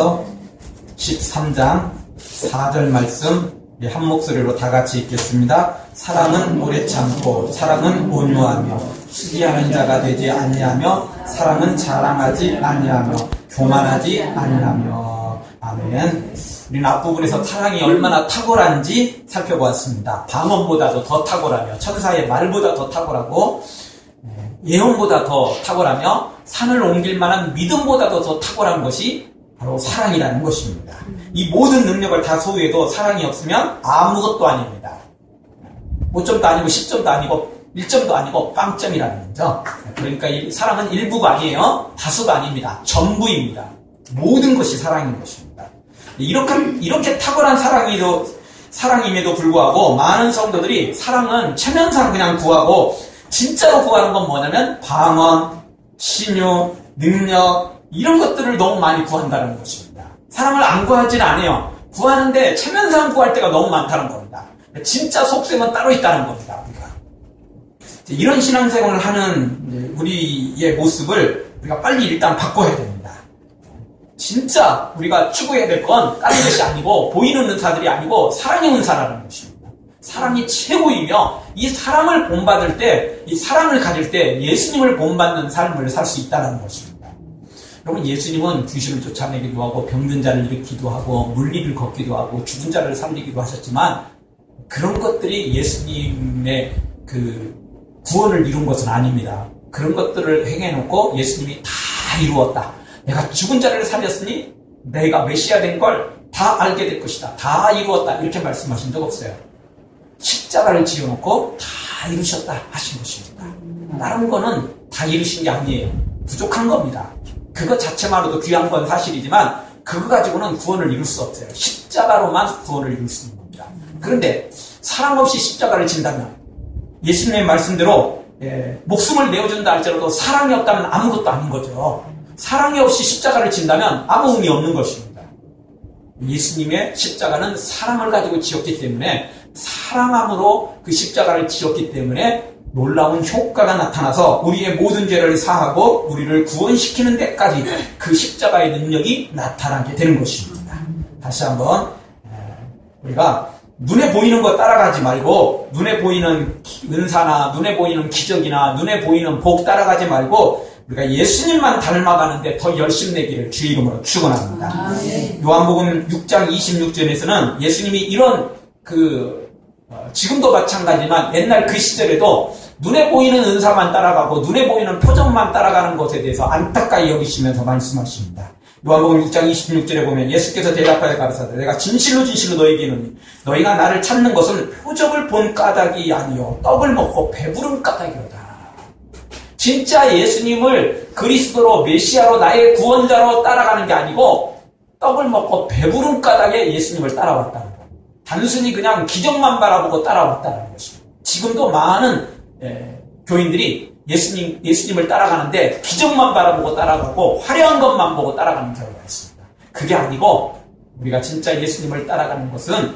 요한복음서 13장 4절 말씀 한 목소리로 다 같이 읽겠습니다. 사랑은 오래 참고 사랑은 온유하며 시기하는 자가 되지 아니하며 사랑은 자랑하지 아니하며 교만하지 아니하며. 아멘. 우리는 앞부분에서 사랑이 얼마나 탁월한지 살펴보았습니다. 방언보다도 더 탁월하며 천사의 말보다 더 탁월하고 예언보다 더 탁월하며 산을 옮길 만한 믿음보다도 더 탁월한 것이 바로 사랑이라는 것입니다. 이 모든 능력을 다 소유해도 사랑이 없으면 아무것도 아닙니다. 5점도 아니고 10점도 아니고 1점도 아니고 빵점이라는 거죠. 그러니까 이 사랑은 일부가 아니에요. 다수가 아닙니다. 전부입니다. 모든 것이 사랑인 것입니다. 이렇게 탁월한 사랑임에도 불구하고 많은 성도들이 사랑은 체면상 그냥 구하고 진짜로 구하는 건 뭐냐면 방언, 신유, 능력 이런 것들을 너무 많이 구한다는 것입니다. 사랑을 안 구하지는 않아요. 구하는데 체면상 구할 때가 너무 많다는 겁니다. 진짜 속셈은 따로 있다는 겁니다. 우리가. 이런 신앙생활을 하는 우리의 모습을 우리가 빨리 일단 바꿔야 됩니다. 진짜 우리가 추구해야 될 건 다른 것이 아니고 보이는 은사들이 아니고 사랑의 은사라는 것입니다. 사랑이 최고이며 이 사랑을 본받을 때, 이 사랑을 가질 때 예수님을 본받는 삶을 살 수 있다는 것입니다. 여러분, 예수님은 귀신을 쫓아내기도 하고 병든 자를 일으키기도 하고 물리를 걷기도 하고 죽은 자를 살리기도 하셨지만 그런 것들이 예수님의 그 구원을 이룬 것은 아닙니다. 그런 것들을 행해놓고 예수님이 다 이루었다. 내가 죽은 자를 살렸으니 내가 메시아 된 걸 다 알게 될 것이다. 다 이루었다. 이렇게 말씀하신 적 없어요. 십자가를 지어놓고 다 이루셨다 하신 것입니다. 다른 거는 다 이루신 게 아니에요. 부족한 겁니다. 그것 자체만으로도 귀한 건 사실이지만 그거 가지고는 구원을 이룰 수 없어요. 십자가로만 구원을 이룰 수 있는 겁니다. 그런데 사랑 없이 십자가를 진다면 예수님의 말씀대로 목숨을 내어준다 할지라도 사랑이 없다면 아무것도 아닌 거죠. 사랑이 없이 십자가를 진다면 아무 의미 없는 것입니다. 예수님의 십자가는 사랑을 가지고 지었기 때문에 사랑함으로 그 십자가를 지었기 때문에 놀라운 효과가 나타나서 우리의 모든 죄를 사하고 우리를 구원시키는 데까지 그 십자가의 능력이 나타나게 되는 것입니다. 다시 한번 우리가 눈에 보이는 거 따라가지 말고 눈에 보이는 은사나 눈에 보이는 기적이나 눈에 보이는 복 따라가지 말고 우리가 예수님만 닮아가는데 더 열심 내기를 주의 이름으로 축원합니다. 요한복음 6장 26절에서는 예수님이 이런 지금도 마찬가지지만 옛날 그 시절에도 눈에 보이는 은사만 따라가고 눈에 보이는 표정만 따라가는 것에 대해서 안타까이 여기시면서 말씀하십니다. 요한복음 6장 26절에 보면 예수께서 대답하여 가르치되 내가 진실로 진실로 너희에게 이르노니 너희가 나를 찾는 것은 표적을 본 까닭이 아니요 떡을 먹고 배부른 까닭이로다. 진짜 예수님을 그리스도로 메시아로 나의 구원자로 따라가는 게 아니고 떡을 먹고 배부른 까닭에 예수님을 따라왔다는 것. 단순히 그냥 기적만 바라보고 따라왔다는 것입니다. 지금도 많은 교인들이 예수님을 따라가는데 기적만 바라보고 따라가고 화려한 것만 보고 따라가는 경우가 있습니다. 그게 아니고 우리가 진짜 예수님을 따라가는 것은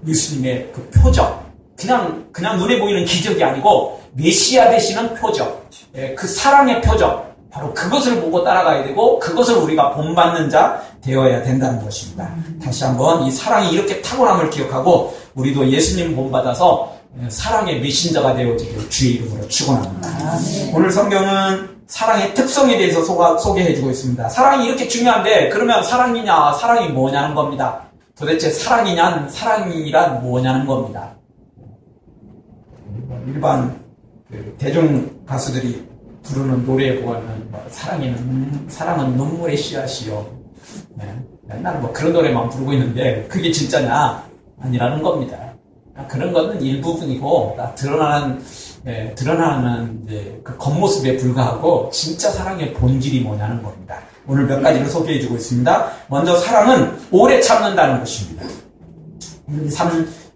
예수님의 그 표적, 그냥 눈에 보이는 기적이 아니고 메시아 되시는 표적, 그 사랑의 표적, 바로 그것을 보고 따라가야 되고 그것을 우리가 본받는 자 되어야 된다는 것입니다. 다시 한번 이 사랑이 이렇게 탁월함을 기억하고 우리도 예수님 본받아서 사랑의 메신저가 되어지길 주의 이름으로 축원합니다. 오늘 성경은 사랑의 특성에 대해서 소개해주고 있습니다. 사랑이 이렇게 중요한데 그러면 사랑이냐 사랑이 뭐냐는 겁니다. 도대체 사랑이란 뭐냐는 겁니다. 일반 대중 가수들이 부르는 노래에 보면 사랑은 눈물의 씨앗이요. 맨날 그런 노래만 부르고 있는데 그게 진짜냐? 아니라는 겁니다. 그런 거는 일부분이고 드러나는 그 겉모습에 불과하고 진짜 사랑의 본질이 뭐냐는 겁니다. 오늘 몇 가지를 소개해주고 있습니다. 먼저 사랑은 오래 참는다는 것입니다.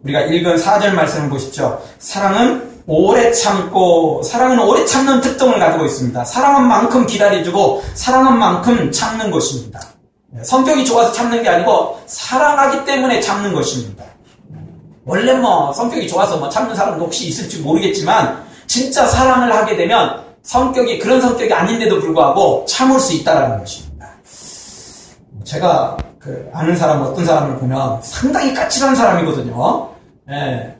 우리가 읽은 4절 말씀을 보십시오. 사랑은 오래 참는 특성을 가지고 있습니다. 사랑한 만큼 기다려주고 사랑한 만큼 참는 것입니다. 성격이 좋아서 참는 게 아니고 사랑하기 때문에 참는 것입니다. 원래 성격이 좋아서 참는 사람도 혹시 있을지 모르겠지만 진짜 사랑을 하게 되면 그런 성격이 아닌데도 불구하고 참을 수 있다는 것입니다. 제가 아는 사람, 어떤 사람을 보면 상당히 까칠한 사람이거든요. 예,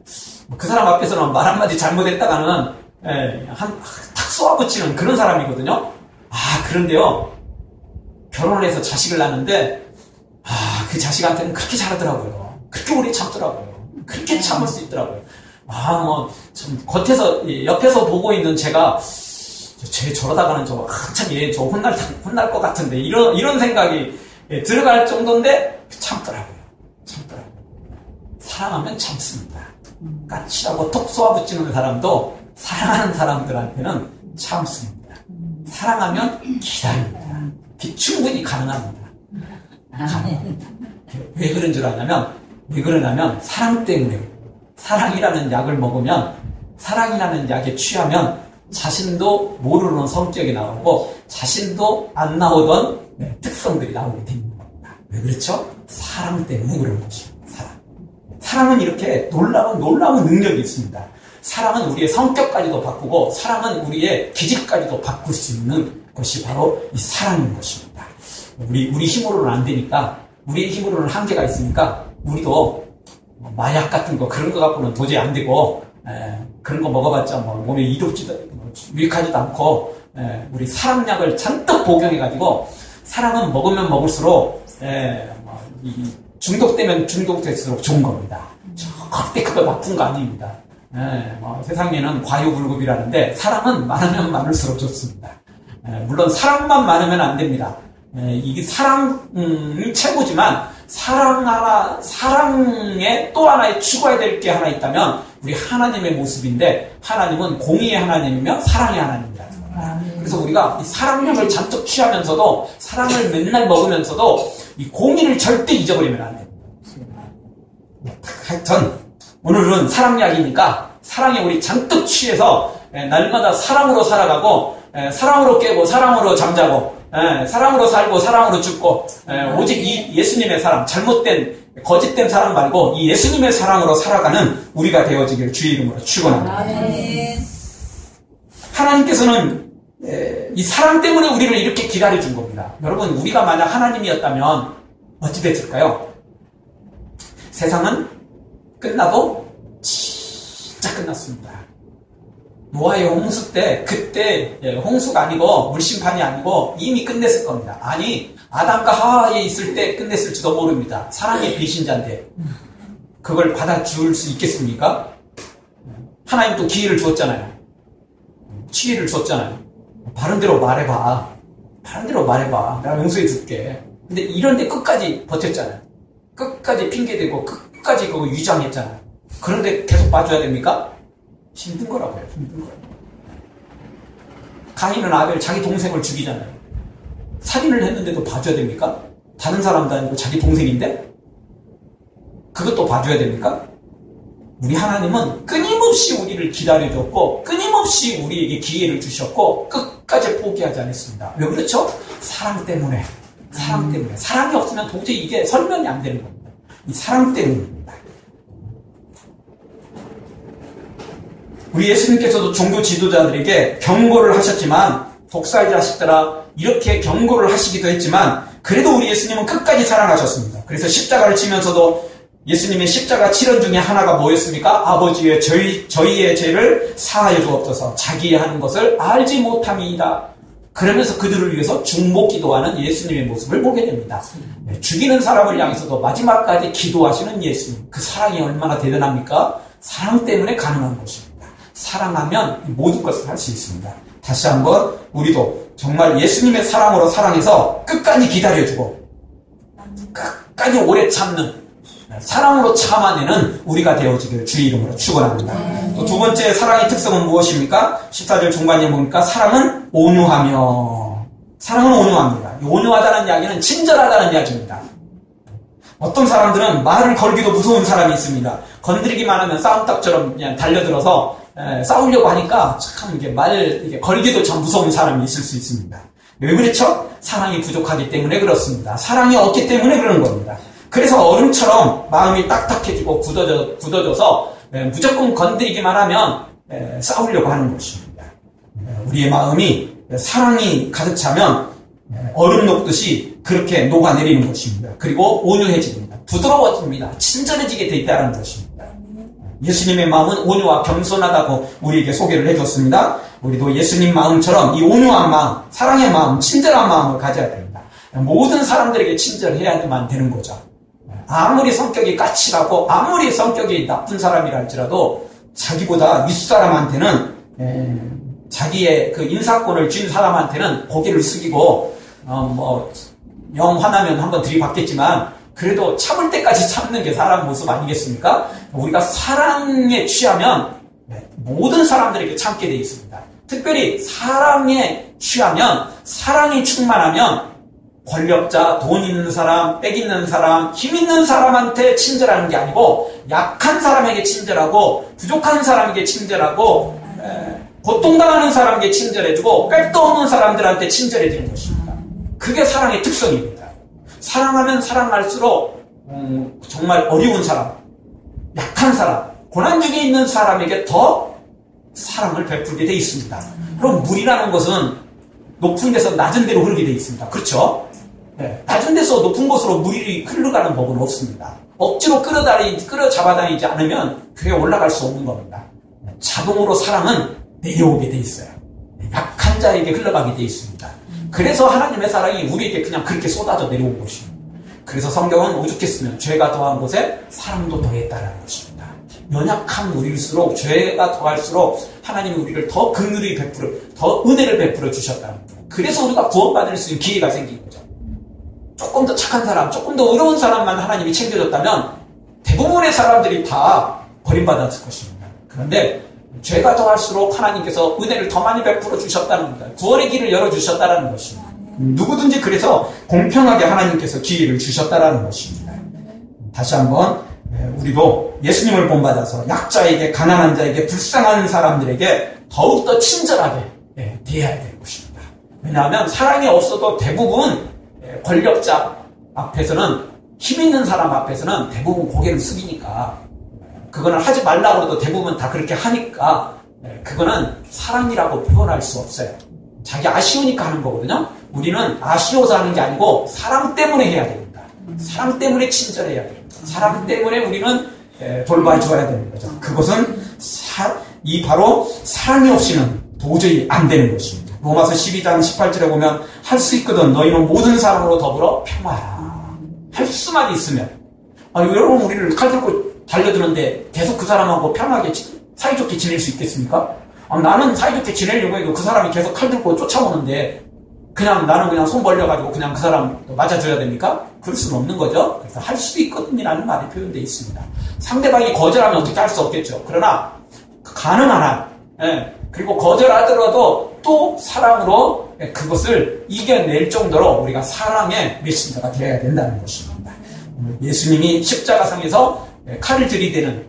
그 사람 앞에서는 말 한마디 잘못했다가는, 탁 쏘아붙이는 그런 사람이거든요. 그런데요, 결혼을 해서 자식을 낳는데, 그 자식한테는 그렇게 잘하더라고요. 그렇게 오래 참더라고요. 그렇게 참을 수 있더라고요. 참, 옆에서 보고 있는 제가, 쟤 저러다가는 한참 저 혼날 것 같은데, 이런 생각이 들어갈 정도인데, 참더라고요. 사랑하면 참습니다. 까칠하고 톡 쏘아붙이는 사람도 사랑하는 사람들한테는 참습니다. 사랑하면 기다립니다. 충분히 가능합니다. 왜 그런 줄 아냐면, 사랑 때문에, 사랑이라는 약을 먹으면, 사랑이라는 약에 취하면, 자신도 모르는 성격이 나오고, 자신도 안 나오던 특성들이 나오게 되는 겁니다. 왜 그렇죠? 사랑 때문에 그런 것입니다. 사랑은 이렇게 놀라운 능력이 있습니다. 사랑은 우리의 성격까지도 바꾸고, 사랑은 우리의 기질까지도 바꿀 수 있는 것이 바로 이 사랑인 것입니다. 우리 힘으로는 안 되니까, 우리의 힘으로는 한계가 있으니까, 우리도 마약 같은 거, 그런 거 갖고는 도저히 안 되고, 그런 거 먹어봤자 몸에 유익하지도 않고, 우리 사랑약을 잔뜩 복용해가지고, 사랑은 먹으면 먹을수록, 중독되면 중독될수록 좋은 겁니다. 절대 그거 나쁜 거 아닙니다. 세상에는 과유불급이라는데, 사랑은 많으면 많을수록 좋습니다. 물론 사랑만 많으면 안 됩니다. 이게 사랑이 최고지만, 사랑에 또 하나의 추가해야 될 게 하나 있다면, 우리 하나님의 모습인데, 하나님은 공의의 하나님이며 사랑의 하나님입니다. 그래서 우리가 이 사랑력을 잔뜩 취하면서도, 사랑을 맨날 먹으면서도, 이 공의를 절대 잊어버리면 안 됩니다. 하여튼, 오늘은 사랑약이니까, 사랑에 우리 잔뜩 취해서, 날마다 사랑으로 살아가고, 사랑으로 깨고, 사랑으로 잠자고, 사랑으로 살고, 사랑으로 죽고, 오직 이 예수님의 사랑, 잘못된, 거짓된 사랑 말고, 이 예수님의 사랑으로 살아가는 우리가 되어지기를 주의 이름으로 축원합니다. 하나님께서는 이 사랑 때문에 우리를 이렇게 기다려준 겁니다. 여러분, 우리가 만약 하나님이었다면 어찌 됐을까요? 세상은 끝나도 진짜 끝났습니다. 노아의 홍수 때, 그때 홍수가 아니고 물심판이 아니고 이미 끝냈을 겁니다. 아니, 아담과 하와에 있을 때 끝냈을지도 모릅니다. 사랑의 배신자인데 그걸 받아줄 수 있겠습니까? 하나님도 기회를 주었잖아요. 바른 대로 말해봐. 내가 용서해 줄게. 근데 이런데 끝까지 버텼잖아요. 끝까지 핑계대고 끝까지 그거 위장했잖아요. 그런데 계속 봐줘야 됩니까? 힘든 거라고요. 가인은 아벨 자기 동생을 죽이잖아요. 살인을 했는데도 봐줘야 됩니까? 다른 사람도 아니고 자기 동생인데? 그것도 봐줘야 됩니까? 우리 하나님은 끊임없이 우리를 기다려줬고, 끊임없이 우리에게 기회를 주셨고, 끝까지 포기하지 않았습니다. 왜 그렇죠? 사랑 때문에. 사랑이 없으면 도저히 이게 설명이 안 되는 겁니다. 이 사랑 때문입니다. 우리 예수님께서도 종교 지도자들에게 경고를 하셨지만, 독사의 자식들아, 이렇게 경고를 하시기도 했지만, 그래도 우리 예수님은 끝까지 사랑하셨습니다. 그래서 십자가를 치면서도 예수님의 십자가 치른 중에 하나가 뭐였습니까? 아버지의 저희의 죄를 사하여 주옵소서. 자기의 하는 것을 알지 못함이다. 그러면서 그들을 위해서 중보 기도하는 예수님의 모습을 보게 됩니다. 죽이는 사람을 향해서도 마지막까지 기도하시는 예수님. 그 사랑이 얼마나 대단합니까? 사랑 때문에 가능한 것입니다. 사랑하면 모든 것을 할 수 있습니다. 다시 한번 우리도 정말 예수님의 사랑으로 사랑해서 끝까지 기다려주고 끝까지 오래 참는 사랑으로 참아내는 우리가 되어지기를 주의 이름으로 축원합니다. 또 두 번째 사랑의 특성은 무엇입니까? 14절 중반에 보니까 사랑은 온유하며. 사랑은 온유합니다. 온유하다는 이야기는 친절하다는 이야기입니다. 어떤 사람들은 말을 걸기도 무서운 사람이 있습니다. 건드리기만 하면 싸움닭처럼 그냥 달려들어서 싸우려고 하니까 참 이게 걸기도 참 무서운 사람이 있을 수 있습니다. 왜 그렇죠? 사랑이 부족하기 때문에 그렇습니다. 사랑이 없기 때문에 그런 겁니다. 그래서 얼음처럼 마음이 딱딱해지고 굳어져서 무조건 건드리기만 하면 싸우려고 하는 것입니다. 우리의 마음이 사랑이 가득 차면 얼음 녹듯이 그렇게 녹아내리는 것입니다. 그리고 온유해집니다. 부드러워집니다. 친절해지게 되어 있다는 것입니다. 예수님의 마음은 온유와 겸손하다고 우리에게 소개를 해줬습니다. 우리도 예수님 마음처럼 이 온유한 마음, 사랑의 마음, 친절한 마음을 가져야 됩니다. 모든 사람들에게 친절해야만 되는 거죠. 아무리 성격이 까칠하고 아무리 성격이 나쁜 사람이라 할지라도 자기보다 윗사람한테는 자기의 그 인사권을 쥔 사람한테는 고개를 숙이고 영 화나면 한번 들이받겠지만 그래도 참을 때까지 참는 게 사람 모습 아니겠습니까? 우리가 사랑에 취하면 모든 사람들에게 참게 돼 있습니다. 특별히 사랑에 취하면, 사랑이 충만하면 권력자, 돈 있는 사람, 빽 있는 사람, 힘 있는 사람한테 친절하는 게 아니고 약한 사람에게 친절하고 부족한 사람에게 친절하고 고통당하는 사람에게 친절해주고 빽도 없는 사람들한테 친절해지는 것입니다. 그게 사랑의 특성입니다. 사랑하면 사랑할수록 정말 어려운 사람, 약한 사람, 고난 중에 있는 사람에게 더 사랑을 베풀게 돼 있습니다. 그럼 물이라는 것은 높은 데서 낮은 데로 흐르게 돼 있습니다. 그렇죠? 네, 낮은 데서 높은 곳으로 물이 흘러가는 법은 없습니다. 억지로 끌어잡아다니지 않으면 그게 올라갈 수 없는 겁니다. 자동으로 사랑은 내려오게 돼 있어요. 약한 자에게 흘러가게 돼 있습니다. 그래서 하나님의 사랑이 우리에게 그냥 그렇게 쏟아져 내려온 것입니다. 그래서 성경은 오죽했으면 죄가 더한 곳에 사랑도 더했다는 것입니다. 연약한 우리일수록 죄가 더할수록 하나님이 우리를 더 긍휼히 베풀어, 더 은혜를 베풀어 주셨다는 거예요. 그래서 우리가 구원받을 수 있는 기회가 생긴 거죠. 조금 더 착한 사람, 조금 더 의로운 사람만 하나님이 챙겨줬다면 대부분의 사람들이 다 버림받았을 것입니다. 그런데 죄가 더할수록 하나님께서 은혜를 더 많이 베풀어 주셨다는 겁니다. 구원의 길을 열어주셨다는 것입니다. 누구든지 그래서 공평하게 하나님께서 기회를 주셨다는 것입니다. 다시 한번 우리도 예수님을 본받아서 약자에게, 가난한 자에게, 불쌍한 사람들에게 더욱더 친절하게 대해야 될 것입니다. 왜냐하면 사랑이 없어도 대부분 권력자 앞에서는, 힘 있는 사람 앞에서는 대부분 고개를 숙이니까, 그거는 하지 말라고 해도 대부분 다 그렇게 하니까 그거는 사랑이라고 표현할 수 없어요. 자기 아쉬우니까 하는 거거든요. 우리는 아쉬워서 하는 게 아니고 사랑 때문에 해야 됩니다. 사랑 때문에 친절해야 됩니다. 사랑 때문에 우리는 돌봐줘야 되는 거죠. 그것은 바로 사랑이 없이는 도저히 안 되는 것입니다. 로마서 12장 18절에 보면 할 수 있거든 너희는 모든 사람으로 더불어 평화하라. 할 수만 있으면. 여러분 우리를 칼 들고 달려드는데 계속 그 사람하고 편하게 사이좋게 지낼 수 있겠습니까? 나는 사이좋게 지내려고 해도 그 사람이 계속 칼 들고 쫓아오는데 나는 그냥 손 벌려가지고 그냥 그 사람 맞아줘야 됩니까? 그럴 수는 없는 거죠. 그래서 할 수도 있거든이라는 말이 표현되어 있습니다. 상대방이 거절하면 어떻게 할 수 없겠죠. 그러나 가능한 한, 그리고 거절하더라도 또 사랑으로 그것을 이겨낼 정도로 우리가 사랑의 메신저가 되어야 된다는 것입니다. 예수님이 십자가상에서 칼을 들이대는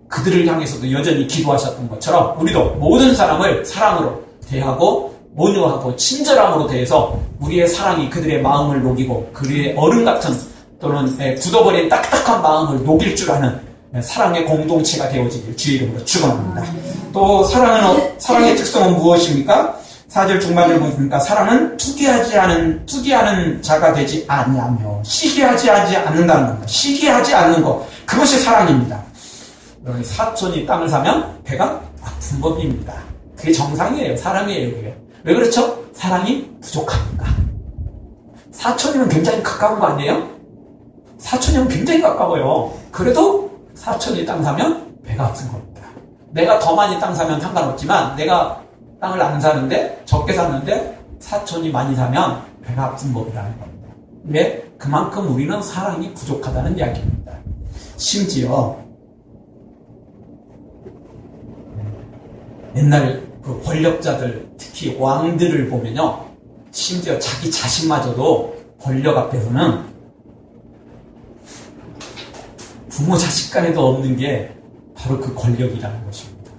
그들을 향해서도 여전히 기도하셨던 것처럼 우리도 모든 사람을 사랑으로 대하고 온유하고 친절함으로 대해서 우리의 사랑이 그들의 마음을 녹이고 그들의 얼음 같은 또는 굳어버린 딱딱한 마음을 녹일 줄 아는 사랑의 공동체가 되어지길 주의 이름으로 축원합니다. 또 사랑의 특성은 무엇입니까? 4절 중반을 보니까 사랑은 투기하는 자가 되지 아니하며 시기하지 않는다는 겁니다. 시기하지 않는 것, 그것이 사랑입니다. 사촌이 땅을 사면 배가 아픈 법입니다. 그게 정상이에요. 사람이에요. 그게. 왜 그렇죠? 사랑이 부족합니다. 사촌이면 굉장히 가까운 거 아니에요? 사촌이면 굉장히 가까워요. 그래도 사촌이 땅 사면 배가 아픈 겁니다. 내가 더 많이 땅 사면 상관없지만 내가 땅을 안 사는데 적게 샀는데 사촌이 많이 사면 배가 아픈 법이라는 겁니다. 왜? 그만큼 우리는 사랑이 부족하다는 이야기입니다. 심지어 옛날 그 권력자들, 특히 왕들을 보면요, 심지어 자기 자신마저도 권력 앞에서는 부모 자식 간에도 없는 게 바로 그 권력이라는 것입니다.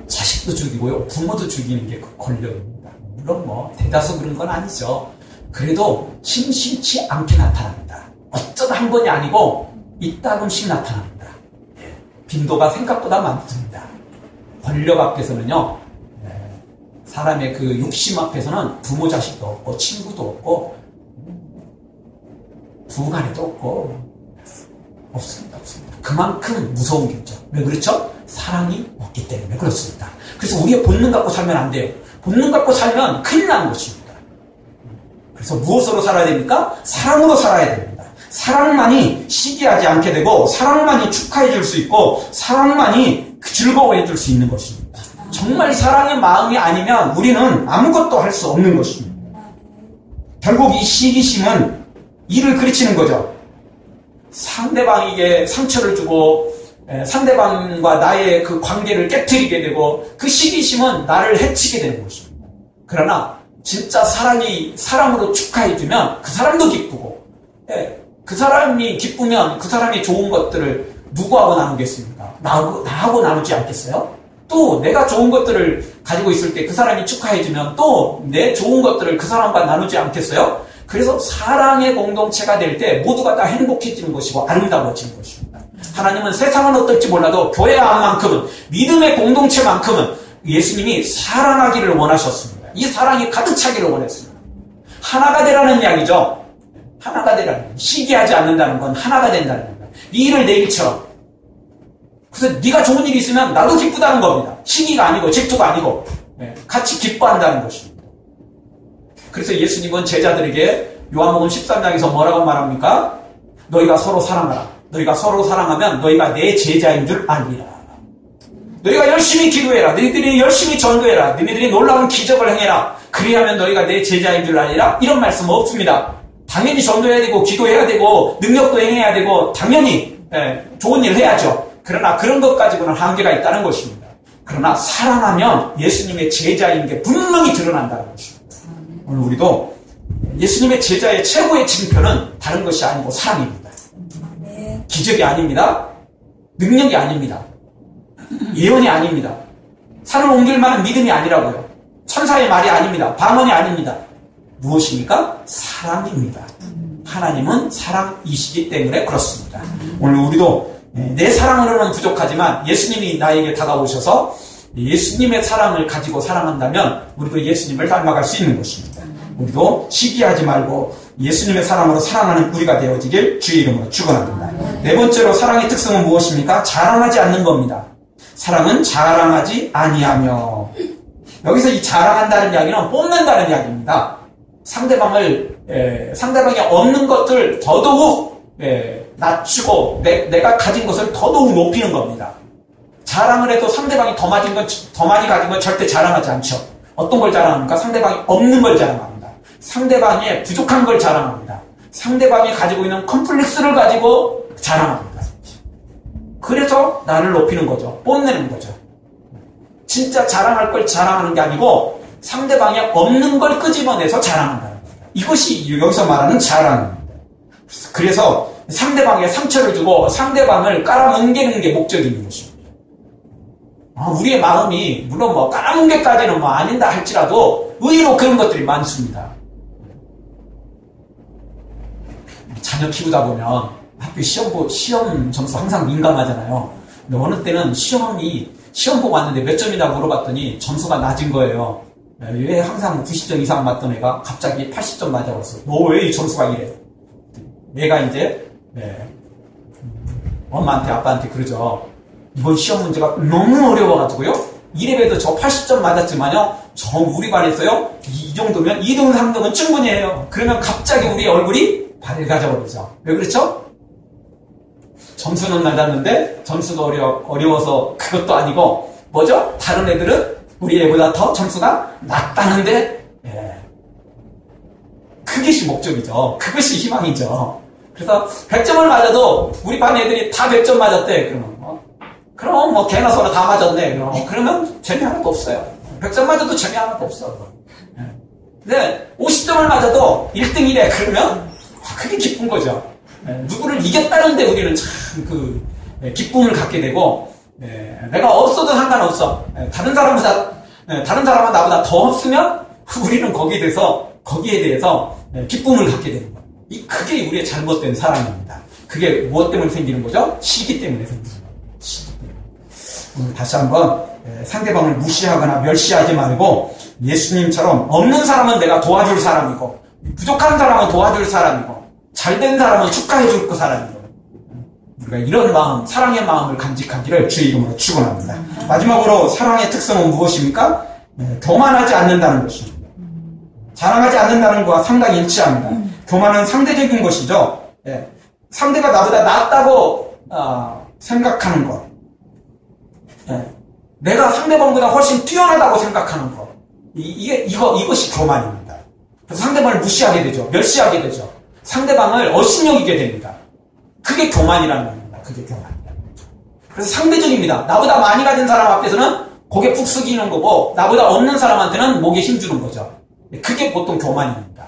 자식도 죽이고요, 부모도 죽이는 게 그 권력입니다. 물론 대다수 그런 건 아니죠. 그래도 심심치 않게 나타납니다. 어쩌다 한 번이 아니고 이따금씩 나타납니다. 빈도가 생각보다 많습니다. 권력 앞에서는요, 사람의 그 욕심 앞에서는 부모 자식도 없고 친구도 없고 부간에도 없고 없습니다. 그만큼 무서운 게 있죠. 왜 그렇죠? 사랑이 없기 때문에 그렇습니다. 그래서 우리의 본능 갖고 살면 안 돼요. 본능 갖고 살면 큰일 나는 것입니다. 그래서 무엇으로 살아야 됩니까? 사랑으로 살아야 됩니다. 사랑만이 시기하지 않게 되고 사랑만이 축하해 줄 수 있고 사랑만이 즐거워해 줄 수 있는 것입니다. 정말 사랑의 마음이 아니면 우리는 아무것도 할 수 없는 것입니다. 결국 이 시기심은 이를 그르치는 거죠. 상대방에게 상처를 주고 상대방과 나의 그 관계를 깨트리게 되고 그 시기심은 나를 해치게 되는 것입니다. 그러나 진짜 사랑이 사랑으로 축하해주면 그 사람도 기쁘고 그 사람이 기쁘면 그 사람이 좋은 것들을 누구하고 나누겠습니까? 나하고 나누지 않겠어요? 또 내가 좋은 것들을 가지고 있을 때 그 사람이 축하해주면 또 내 좋은 것들을 그 사람과 나누지 않겠어요? 그래서 사랑의 공동체가 될 때 모두가 다 행복해지는 것이고 아름다워지는 것입니다. 하나님은 세상은 어떨지 몰라도 교회 안만큼은 믿음의 공동체만큼은 예수님이 사랑하기를 원하셨습니다. 이 사랑이 가득 차기를 원했습니다. 하나가 되라는 이야기죠. 하나가 되라는 시기하지 않는다는 건 하나가 된다는 겁니다. 이 일을 내 일처럼. 그래서 네가 좋은 일이 있으면 나도 기쁘다는 겁니다. 시기가 아니고 질투가 아니고 같이 기뻐한다는 것입니다. 그래서 예수님은 제자들에게 요한복음 13장에서 뭐라고 말합니까? 너희가 서로 사랑하라. 너희가 서로 사랑하면 너희가 내 제자인 줄 알리라. 너희가 열심히 기도해라. 너희들이 열심히 전도해라. 너희들이 놀라운 기적을 행해라. 그리하면 너희가 내 제자인 줄 알리라. 이런 말씀은 없습니다. 당연히 전도해야 되고 기도해야 되고 능력도 행해야 되고 당연히 좋은 일 해야죠. 그러나 그런 것 가지고는 한계가 있다는 것입니다. 그러나 사랑하면 예수님의 제자인 게 분명히 드러난다는 것입니다. 오늘 우리도 예수님의 제자의 최고의 징표는 다른 것이 아니고 사랑입니다. 기적이 아닙니다. 능력이 아닙니다. 예언이 아닙니다. 산을 옮길 만한 믿음이 아니라고요. 천사의 말이 아닙니다. 방언이 아닙니다. 무엇입니까? 사랑입니다. 하나님은 사랑이시기 때문에 그렇습니다. 오늘 우리도 내 사랑으로는 부족하지만 예수님이 나에게 다가오셔서 예수님의 사랑을 가지고 사랑한다면 우리도 예수님을 닮아갈 수 있는 것입니다. 우리도 시기하지 말고 예수님의 사랑으로 사랑하는 우리가 되어지길 주의 이름으로 축원합니다. 네 번째로 사랑의 특성은 무엇입니까? 자랑하지 않는 겁니다. 사랑은 자랑하지 아니하며. 여기서 이 자랑한다는 이야기는 뽐낸다는 이야기입니다. 상대방이 없는 것들 더더욱 낮추고 내가 가진 것을 더더욱 높이는 겁니다. 자랑을 해도 상대방이 더 많이 가진 건 절대 자랑하지 않죠. 어떤 걸 자랑합니까? 상대방이 없는 걸 자랑합니다. 상대방의 부족한 걸 자랑합니다. 상대방이 가지고 있는 컴플렉스를 가지고 자랑합니다. 그래서 나를 높이는 거죠. 뽐내는 거죠. 진짜 자랑할 걸 자랑하는 게 아니고 상대방이 없는 걸 끄집어내서 자랑한다는 겁니다. 이것이 여기서 말하는 자랑입니다. 그래서 상대방에 상처를 주고 상대방을 깔아뭉개는 게 목적이 있는 것입니다. 우리의 마음이 물론 깔아뭉개까지는 아닌다 할지라도 의외로 그런 것들이 많습니다. 자녀 키우다 보면 학교 시험 점수 항상 민감하잖아요. 근데 어느 때는 시험 보고 왔는데 몇 점이나 물어봤더니 점수가 낮은 거예요. 왜 항상 90점 이상 맞던 애가 갑자기 80점 맞아왔어. 너 왜 이 점수가 이래? 내가 이제 엄마한테 아빠한테 그러죠. 이번 시험 문제가 너무 어려워가지고요. 이래봬도 저 80점 맞았지만요. 저 우리 반에서요. 이 정도면 2등, 3등은 충분히 해요. 그러면 갑자기 우리 얼굴이 밝아져버리죠. 왜 그렇죠? 점수는 낮았는데 점수가 어려워서 그것도 아니고 뭐죠? 다른 애들은 우리 애보다 더 점수가 낮다는데 그것이 목적이죠. 그것이 희망이죠. 그래서 100점을 맞아도 우리 반 애들이 다 100점 맞았대. 그럼 개나 소나 다 맞았네. 그러면 재미 하나도 없어요. 100점 맞아도 재미 하나도 없어. 근데 50점을 맞아도 1등이래. 그러면 그게 기쁜 거죠. 누구를 이겼다는데 우리는 참 기쁨을 갖게 되고 내가 없어도 상관없어. 다른 사람은 나보다 더 없으면 우리는 거기에 대해서 기쁨을 갖게 되는 거예요. 그게 우리의 잘못된 사랑입니다. 그게 무엇 때문에 생기는 거죠? 시기 때문에 생기는 거예요. 시기 때문에. 오늘 다시 한번 상대방을 무시하거나 멸시하지 말고 예수님처럼 없는 사람은 내가 도와줄 사람이고 부족한 사람은 도와줄 사람이고 잘된 사람은 축하해 줄 그 사람이고 우리가 이런 마음, 사랑의 마음을 간직하기를 주의 이름으로 축원합니다. 마지막으로 사랑의 특성은 무엇입니까? 교만하지 않는다는 것입니다. 자랑하지 않는다는 것과 상당히 일치합니다. 교만은 상대적인 것이죠. 상대가 나보다 낫다고 생각하는 것. 내가 상대방보다 훨씬 뛰어나다고 생각하는 것. 이것이 교만입니다. 그래서 상대방을 무시하게 되죠. 멸시하게 되죠. 상대방을 업신여기게 됩니다. 그게 교만이라는 겁니다. 그게 교만이라는 거죠. 그래서 상대적입니다. 나보다 많이 가진 사람 앞에서는 고개 푹 숙이는 거고 나보다 없는 사람한테는 목에 힘주는 거죠. 그게 보통 교만입니다.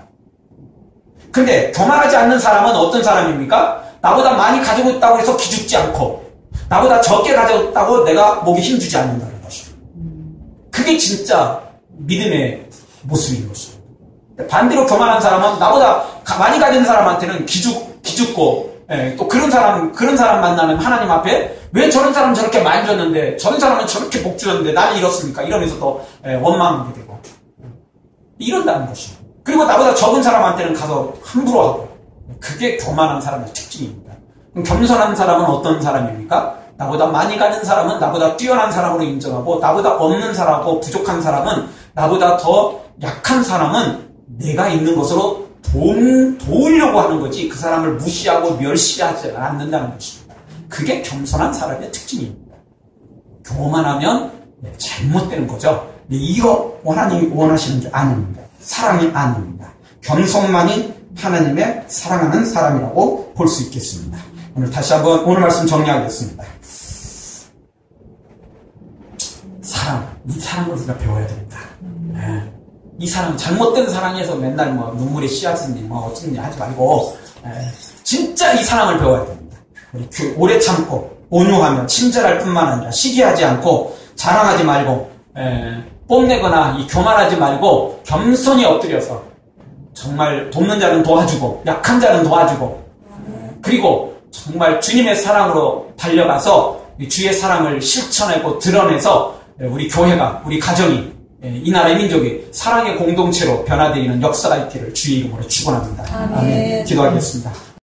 근데 교만하지 않는 사람은 어떤 사람입니까? 나보다 많이 가지고 있다고 해서 기죽지 않고 나보다 적게 가졌다고 내가 목에 힘주지 않는다는 것입니다. 그게 진짜 믿음의 모습인 것입니다. 반대로 교만한 사람은 나보다 많이 가진 사람한테는 기죽고 또 그런 사람 만나면 하나님 앞에 왜 저런 사람 저렇게 많이 줬는데 저런 사람은 저렇게 복 주었는데 나는 이렇습니까? 이러면서 또 원망하게 되고 이런다는 것입니다. 그리고 나보다 적은 사람한테는 가서 함부로 하고 그게 교만한 사람의 특징입니다. 그럼 겸손한 사람은 어떤 사람입니까? 나보다 많이 가진 사람은 나보다 뛰어난 사람으로 인정하고 나보다 없는 사람하고 부족한 사람은 나보다 더 약한 사람은 내가 있는 것으로 도우려고 하는 거지 그 사람을 무시하고 멸시하지 않는다는 것입니다. 그게 겸손한 사람의 특징입니다. 교만하면 잘못되는 거죠. 이거 하나님이 원하시는 게 아닙니다. 사랑이 아닙니다. 겸손만이 하나님의 사랑하는 사람이라고 볼 수 있겠습니다. 오늘 다시 한번 오늘 말씀 정리하겠습니다. 이 사랑을 우리가 배워야 됩니다. 이 사랑, 잘못된 사랑에서 맨날 눈물의 씨앗이니 어쩌니 하지 말고 진짜 이 사랑을 배워야 됩니다. 우리 오래 참고 온유하며 친절할 뿐만 아니라 시기하지 않고 자랑하지 말고 뽐내거나 교만하지 말고 겸손히 엎드려서 정말 돕는 자는 도와주고 약한 자는 도와주고 그리고 정말 주님의 사랑으로 달려가서 주의 사랑을 실천하고 드러내서 우리 교회가 우리 가정이 이 나라의 민족이 사랑의 공동체로 변화되는 역사가 있기를 주의 이름으로 축원합니다. 아멘. 기도하겠습니다.